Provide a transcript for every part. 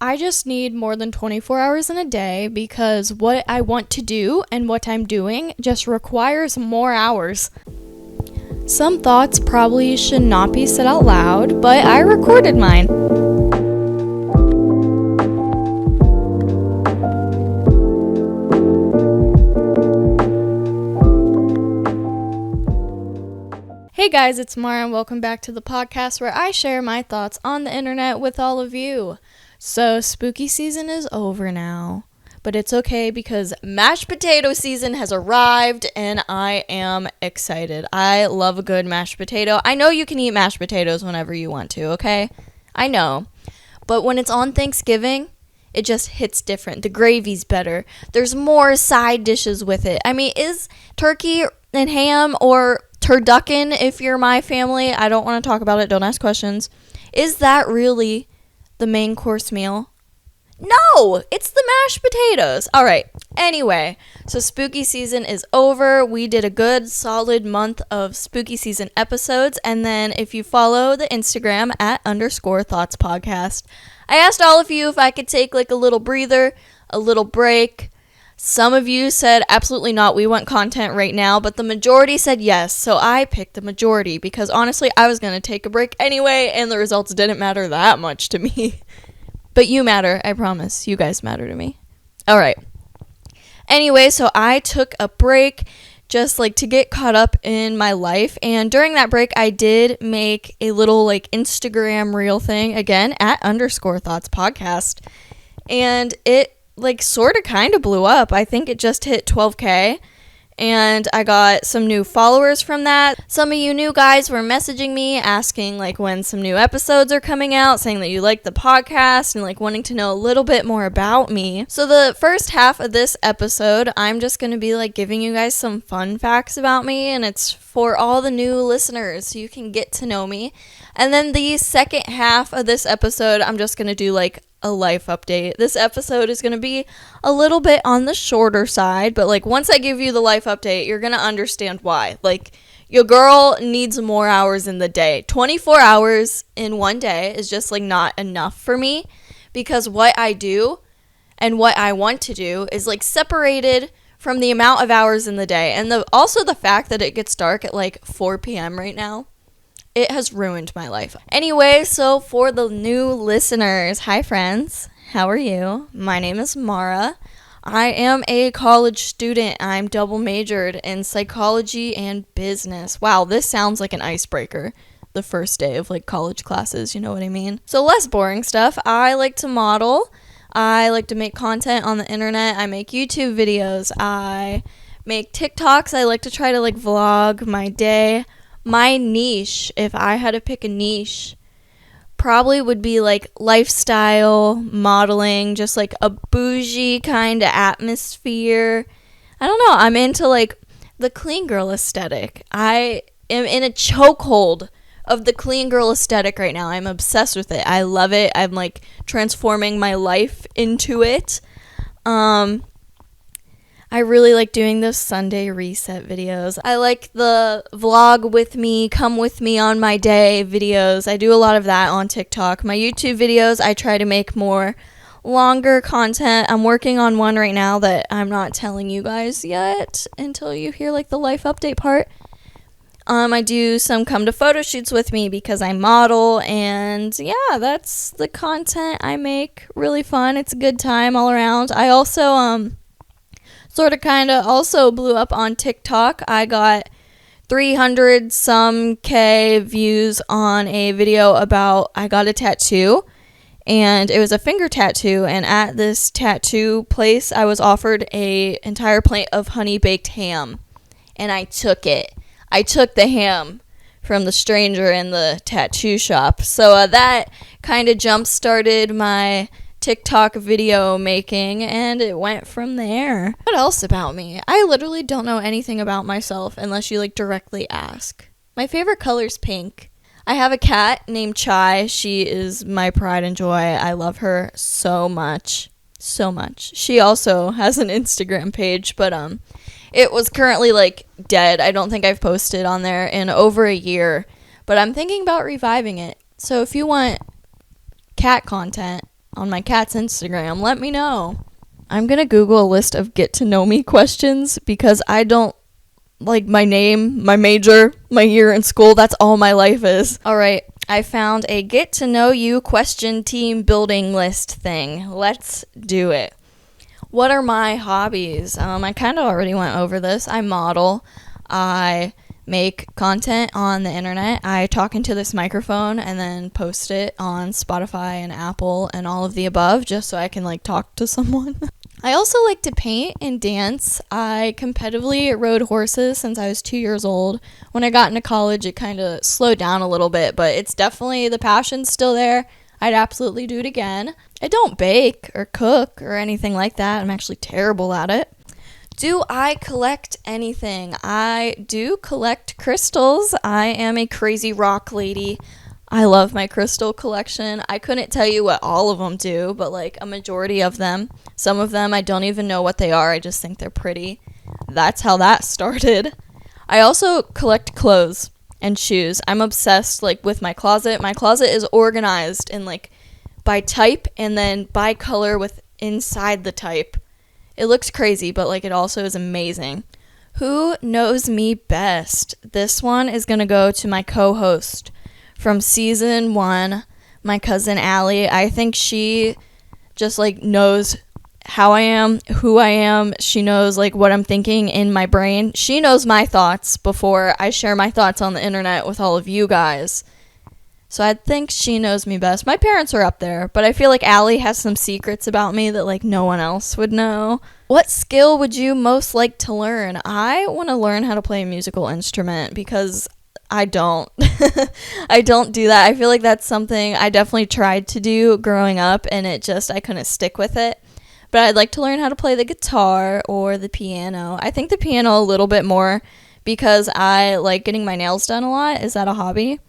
I just need more than 24 hours in a day because what I want to do and what I'm doing just requires more hours. Some thoughts probably should not be said out loud, but I recorded mine. Hey guys, it's Mara and welcome back to the podcast where I share my thoughts on the internet with all of you. So spooky season is over now, but it's okay because mashed potato season has arrived and I am excited. I love a good mashed potato. I know you can eat mashed potatoes whenever you want to, okay? I know. But when it's on Thanksgiving, it just hits different. The gravy's better. There's more side dishes with it. I mean, is turkey and ham or turducken, if you're my family, I don't want to talk about it, don't ask questions. Is that really the main course meal? No, it's the mashed potatoes. All right. Anyway, so spooky season is over. We did a good solid month of spooky season episodes. And then if you follow the Instagram at _thoughts podcast, I asked all of you if I could take like a little breather, a little break. Some of you said absolutely not, we want content right now, but the majority said yes, so I picked the majority because honestly I was going to take a break anyway and the results didn't matter that much to me. But you matter, I promise. You guys matter to me. Alright. Anyway, so I took a break just like to get caught up in my life, and during that break I did make a little like Instagram reel thing, again, at _thoughts podcast, and it like sort of kind of blew up. I think it just hit 12K and I got some new followers from that. Some of you new guys were messaging me asking like when some new episodes are coming out, saying that you like the podcast and like wanting to know a little bit more about me. So the first half of this episode, I'm just going to be like giving you guys some fun facts about me, and it's for all the new listeners so you can get to know me. And then the second half of this episode, I'm just going to do like a life update. This episode is going to be a little bit on the shorter side, but like once I give you the life update, you're going to understand why. Like your girl needs more hours in the day. 24 hours in one day is just like not enough for me because what I do and what I want to do is like separated from the amount of hours in the day. And also the fact that it gets dark at like 4 p.m. right now. It has ruined my life. Anyway, so for the new listeners, hi friends, how are you? My name is Mara. I am a college student. I'm double majored in psychology and business. Wow, this sounds like an icebreaker. The first day of like college classes, you know what I mean? So less boring stuff. I like to model. I like to make content on the internet. I make YouTube videos. I make TikToks. I like to try to like vlog my day. My niche, if I had to pick a niche, probably would be like lifestyle modeling, just like a bougie kind of atmosphere. I don't know. I'm into like the clean girl aesthetic. I am in a chokehold of the clean girl aesthetic right now. I'm obsessed with it. I love it. I'm like transforming my life into it. I really like doing those Sunday reset videos. I like the vlog with me, come with me on my day videos. I do a lot of that on TikTok. My YouTube videos, I try to make more longer content. I'm working on one right now that I'm not telling you guys yet until you hear like the life update part. I do some come to photo shoots with me because I model, and yeah, that's the content I make. Really fun. It's a good time all around. I also sort of kind of also blew up on TikTok. I got 300 some K views on a video about I got a tattoo, and it was a finger tattoo, and at this tattoo place I was offered a entire plate of honey baked ham, and I took it. I took the ham from the stranger in the tattoo shop. So that kind of jump started my TikTok video making, and it went from there. What else about me? I literally don't know anything about myself unless you like directly ask. My favorite color is pink. I have a cat named Chai. She is my pride and joy. I love her so much. So much. She also has an Instagram page, but it was currently like dead. I don't think I've posted on there in over a year, but I'm thinking about reviving it. So if you want cat content, on my cat's Instagram. Let me know. I'm going to Google a list of get to know me questions because I don't like my name, my major, my year in school. That's all my life is. All right. I found a get to know you question team building list thing. Let's do it. What are my hobbies? I kind of already went over this. I model. I make content on the internet. I talk into this microphone and then post it on Spotify and Apple and all of the above just so I can like talk to someone. I also like to paint and dance. I competitively rode horses since I was 2 years old. When I got into college, it kind of slowed down a little bit, but it's definitely, the passion's still there. I'd absolutely do it again. I don't bake or cook or anything like that. I'm actually terrible at it. Do I collect anything? I do collect crystals. I am a crazy rock lady. I love my crystal collection. I couldn't tell you what all of them do, but like a majority of them. Some of them I don't even know what they are. I just think they're pretty. That's how that started. I also collect clothes and shoes. I'm obsessed like with my closet. My closet is organized in like by type and then by color with inside the type. It looks crazy, but like it also is amazing. Who knows me best? This one is going to go to my co-host from season 1, my cousin Allie. I think she just like knows how I am, who I am. She knows like what I'm thinking in my brain. She knows my thoughts before I share my thoughts on the internet with all of you guys. So I think she knows me best. My parents are up there, but I feel like Allie has some secrets about me that like no one else would know. What skill would you most like to learn? I want to learn how to play a musical instrument because I don't. I don't do that. I feel like that's something I definitely tried to do growing up and I couldn't stick with it. But I'd like to learn how to play the guitar or the piano. I think the piano a little bit more because I like getting my nails done a lot. Is that a hobby?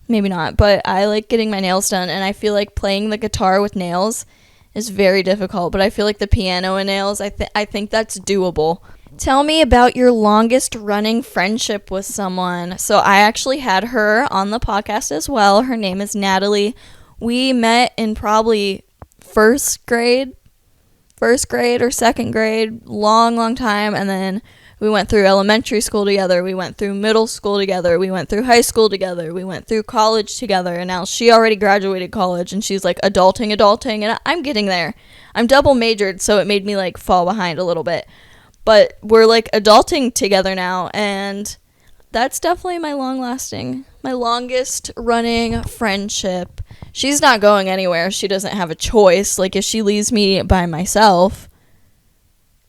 Maybe not, but I like getting my nails done, and I feel like playing the guitar with nails is very difficult, but I feel like the piano and nails, I think that's doable. Tell me about your longest running friendship with someone. So I actually had her on the podcast as well. Her name is Natalie. We met in probably first grade or second grade, long time, and then we went through elementary school together, we went through middle school together, we went through high school together, we went through college together, and now she already graduated college, and she's like adulting, and I'm getting there. I'm double majored, so it made me like fall behind a little bit. But we're like adulting together now, and that's definitely my longest running friendship. She's not going anywhere. She doesn't have a choice. Like if she leaves me by myself,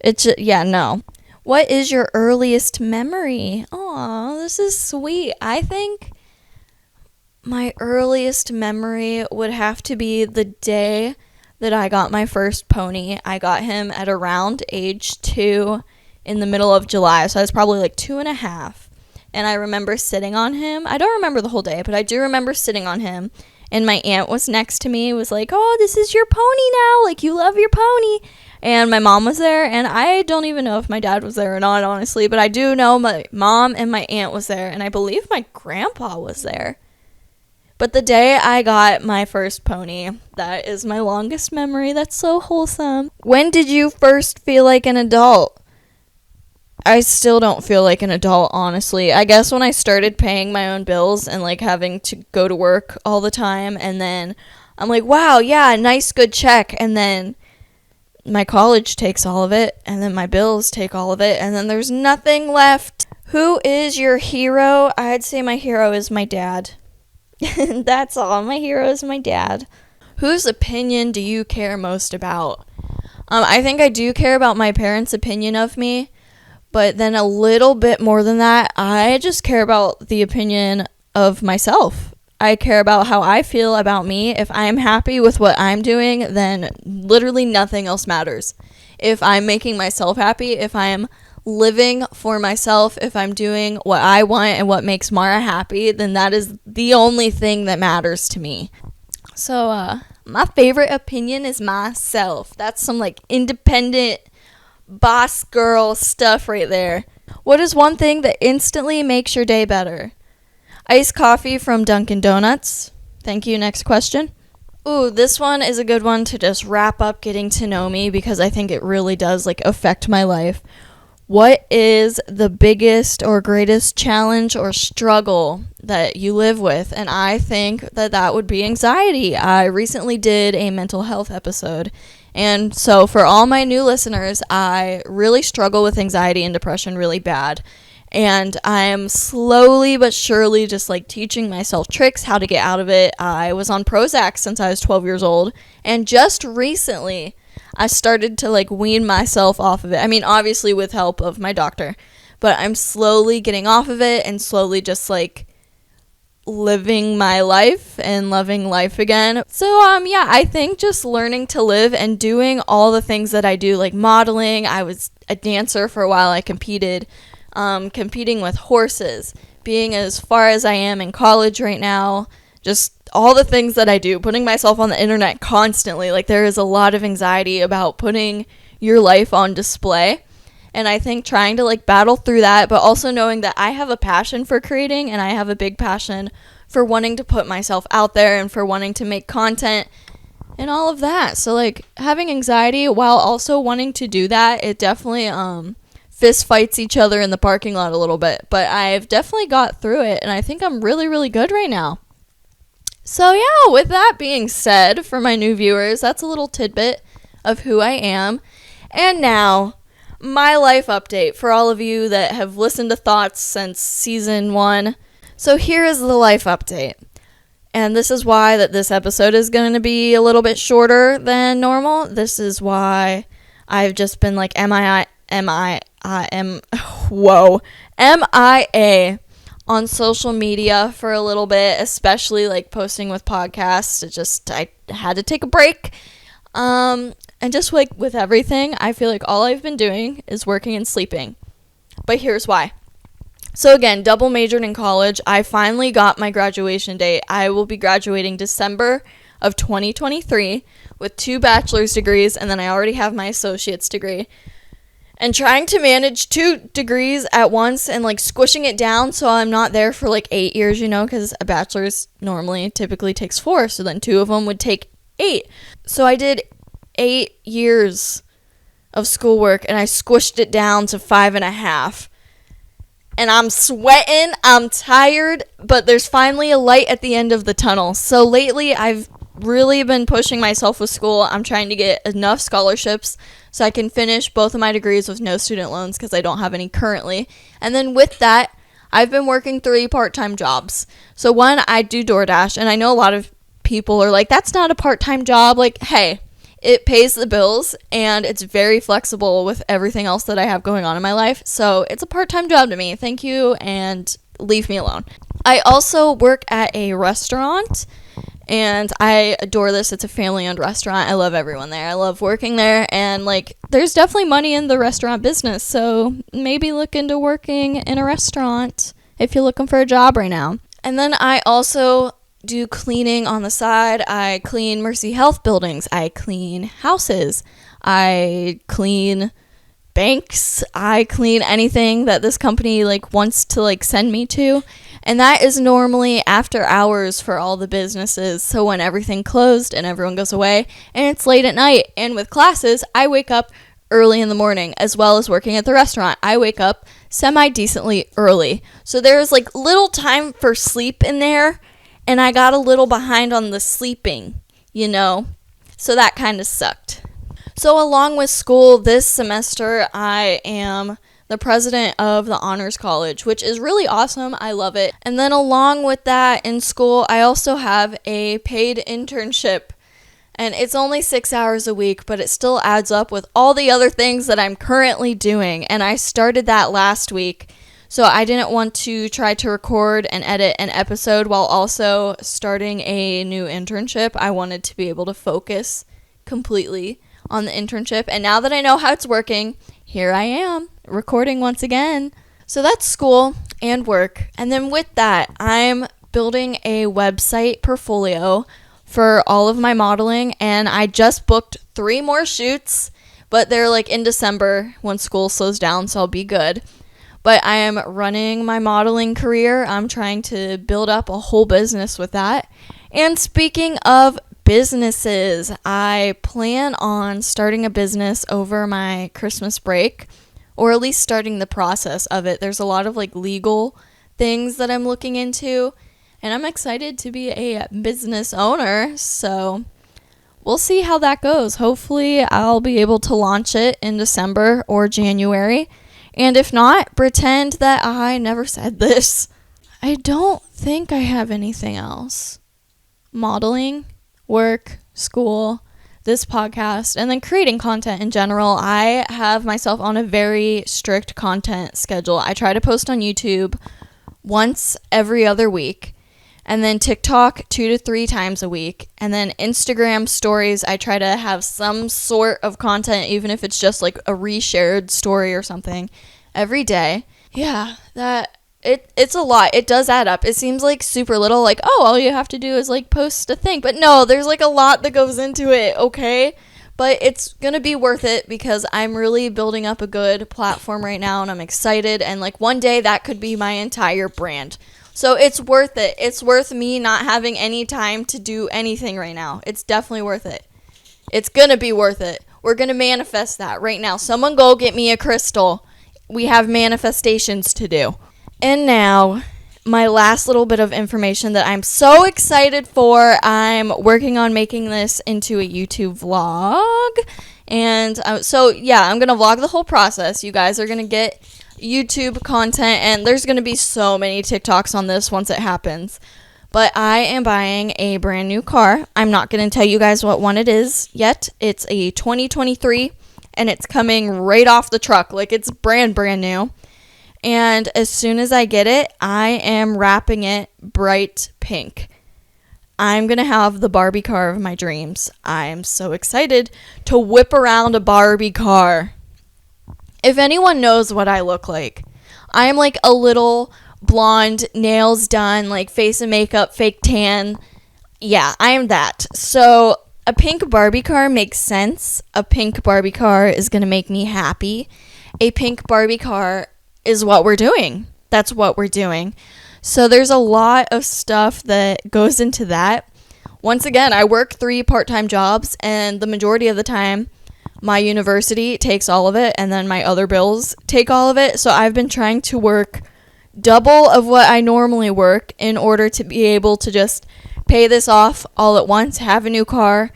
no. What is your earliest memory? Aw, this is sweet. I think my earliest memory would have to be the day that I got my first pony. I got him at around age 2 in the middle of July, so I was probably like 2.5. And I remember sitting on him. I don't remember the whole day, but I do remember sitting on him. And my aunt was next to me, was like, oh, this is your pony now. Like, you love your pony. And my mom was there, and I don't even know if my dad was there or not, honestly. But I do know my mom and my aunt was there, and I believe my grandpa was there. But the day I got my first pony, that is my longest memory. That's so wholesome. When did you first feel like an adult? I still don't feel like an adult, honestly. I guess when I started paying my own bills and like having to go to work all the time, and then I'm like, wow, yeah, nice, good check. And then my college takes all of it, and then my bills take all of it, and then there's nothing left. Who is your hero? I'd say my hero is my dad. That's all. My hero is my dad. Whose opinion do you care most about? I think I do care about my parents' opinion of me, but then a little bit more than that, I just care about the opinion of myself. I care about how I feel about me. If I'm happy with what I'm doing, then literally nothing else matters. If I'm making myself happy, if I'm living for myself, if I'm doing what I want and what makes Mara happy, then that is the only thing that matters to me. So, my favorite opinion is myself. That's some like independent boss girl stuff right there. What is one thing that instantly makes your day better? Iced coffee from Dunkin' Donuts. Thank you. Next question. Ooh, this one is a good one to just wrap up getting to know me, because I think it really does like affect my life. What is the biggest or greatest challenge or struggle that you live with? And I think that would be anxiety. I recently did a mental health episode. And so for all my new listeners, I really struggle with anxiety and depression really bad. And I am slowly but surely just like teaching myself tricks how to get out of it. I was on Prozac since I was 12 years old. And just recently, I started to like wean myself off of it. I mean, obviously with help of my doctor, but I'm slowly getting off of it and slowly just like living my life and loving life again. So yeah, I think just learning to live and doing all the things that I do, like modeling. I was a dancer for a while. I competed with horses, being as far as I am in college right now, just all the things that I do, putting myself on the internet constantly. Like, there is a lot of anxiety about putting your life on display. And I think trying to like battle through that, but also knowing that I have a passion for creating, and I have a big passion for wanting to put myself out there and for wanting to make content and all of that. So like having anxiety while also wanting to do that, it definitely fist fights each other in the parking lot a little bit. But I've definitely got through it, and I think I'm really, really good right now. So yeah, with that being said, for my new viewers, that's a little tidbit of who I am. And now, my life update for all of you that have listened to Thoughts since season 1. So here is the life update. And this is why that this episode is going to be a little bit shorter than normal. This is why I've just been like MIA on social media for a little bit, especially like posting with podcasts. I had to take a break. And just like with everything, I feel like all I've been doing is working and sleeping. But here's why. So again, double majored in college. I finally got my graduation date. I will be graduating December of 2023 with 2 bachelor's degrees, and then I already have my associate's degree. And trying to manage 2 degrees at once and like squishing it down so I'm not there for like 8 years, because a bachelor's typically takes 4, so then 2 of them would take 8. So I did 8 years of schoolwork, and I squished it down to 5.5. And I'm sweating, I'm tired, but there's finally a light at the end of the tunnel. So lately, I've really been pushing myself with school. I'm trying to get enough scholarships so I can finish both of my degrees with no student loans, because I don't have any currently. And then with that, I've been working 3 part-time jobs. So one, I do DoorDash, and I know a lot of people are like, that's not a part-time job. Like, hey, it pays the bills, and it's very flexible with everything else that I have going on in my life. So it's a part-time job to me. Thank you, and leave me alone. I also work at a restaurant, and I adore this. It's a family-owned restaurant. I love everyone there. I love working there, and like, there's definitely money in the restaurant business. So maybe look into working in a restaurant if you're looking for a job right now. And then I also do cleaning on the side. I clean Mercy Health buildings. I clean houses. I clean banks. I clean anything that this company like wants to like send me to. And that is normally after hours for all the businesses. So when everything closed and everyone goes away and it's late at night. And with classes, I wake up early in the morning, as well as working at the restaurant. I wake up semi-decently early. So there's like little time for sleep in there. And I got a little behind on the sleeping, so that kind of sucked. So along with school, this semester, I am the president of the Honors College, which is really awesome. I love it. And then along with that in school, I also have a paid internship. And it's only 6 hours a week, but it still adds up with all the other things that I'm currently doing. And I started that last week. So I didn't want to try to record and edit an episode while also starting a new internship. I wanted to be able to focus completely on the internship. And now that I know how it's working, here I am recording once again. So that's school and work. And then with that, I'm building a website portfolio for all of my modeling. And I just booked 3 more shoots, but they're like in December when school slows down, so I'll be good. But I am running my modeling career. I'm trying to build up a whole business with that. And speaking of businesses. I plan on starting a business over my Christmas break, or at least starting the process of it. There's a lot of like legal things that I'm looking into, and I'm excited to be a business owner. So we'll see how that goes. Hopefully I'll be able to launch it in December or January. And if not, pretend that I never said this. I don't think I have anything else. Modeling, work, school, this podcast, and then creating content in general. I have myself on a very strict content schedule. I try to post on YouTube once every other week, and then TikTok 2 to 3 times a week, and then Instagram stories. I try to have some sort of content, even if it's just like a reshared story or something, every day. Yeah, it's a lot. It does add up. It seems like super little, like, oh, all you have to do is like post a thing. But no, there's like a lot that goes into it, okay? But it's going to be worth it because I'm really building up a good platform right now, and I'm excited. And like one day that could be my entire brand. So it's worth it. It's worth me not having any time to do anything right now. It's definitely worth it. It's going to be worth it. We're going to manifest that right now. Someone go get me a crystal. We have manifestations to do. And now, my last little bit of information that I'm so excited for. I'm working on making this into a YouTube vlog. And so, yeah, I'm going to vlog the whole process. You guys are going to get YouTube content, and there's going to be so many TikToks on this once it happens. But I am buying a brand new car. I'm not going to tell you guys what one it is yet. It's a 2023, and it's coming right off the truck. Like, it's brand new. And as soon as I get it, I am wrapping it bright pink. I'm going to have the Barbie car of my dreams. I'm so excited to whip around a Barbie car. If anyone knows what I look like, I am like a little blonde, nails done, like face and makeup, fake tan. Yeah, I am that. So a pink Barbie car makes sense. A pink Barbie car is going to make me happy. A pink Barbie car is what we're doing. That's what we're doing. So there's a lot of stuff that goes into that. Once again, I work 3 part-time jobs, and the majority of the time, my university takes all of it, and then my other bills take all of it. So I've been trying to work double of what I normally work in order to be able to just pay this off all at once, have a new car,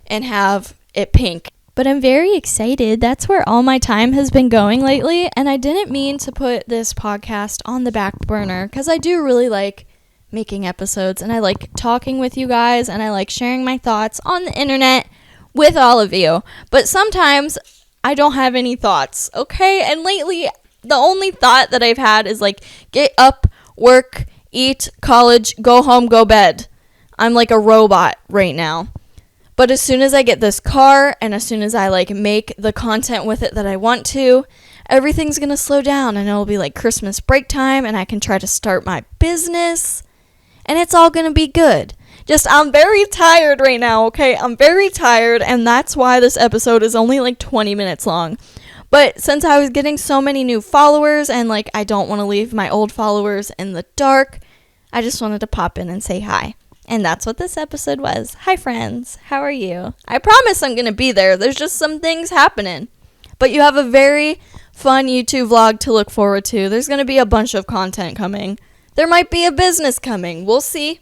and have it pink. But I'm very excited. That's where all my time has been going lately. And I didn't mean to put this podcast on the back burner because I do really like making episodes, and I like talking with you guys, and I like sharing my thoughts on the internet with all of you. But sometimes I don't have any thoughts, okay? And lately, the only thought that I've had is like get up, work, eat, college, go home, go bed. I'm like a robot right now. But as soon as I get this car, and as soon as I like make the content with it that I want to, everything's going to slow down, and it'll be like Christmas break time, and I can try to start my business, and it's all going to be good. I'm very tired right now, okay? I'm very tired, and that's why this episode is only like 20 minutes long. But since I was getting so many new followers, and like I don't want to leave my old followers in the dark, I just wanted to pop in and say hi. And that's what this episode was. Hi, friends. How are you? I promise I'm going to be there. There's just some things happening. But you have a very fun YouTube vlog to look forward to. There's going to be a bunch of content coming. There might be a business coming. We'll see.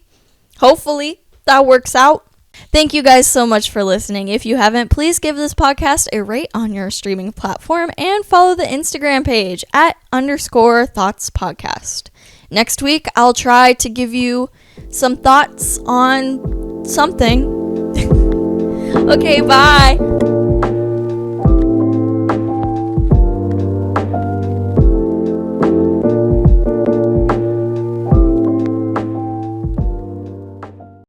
Hopefully that works out. Thank you guys so much for listening. If you haven't, please give this podcast a rate on your streaming platform and follow the Instagram page @_thoughtspodcast. Next week, I'll try to give you some thoughts on something. Okay, bye.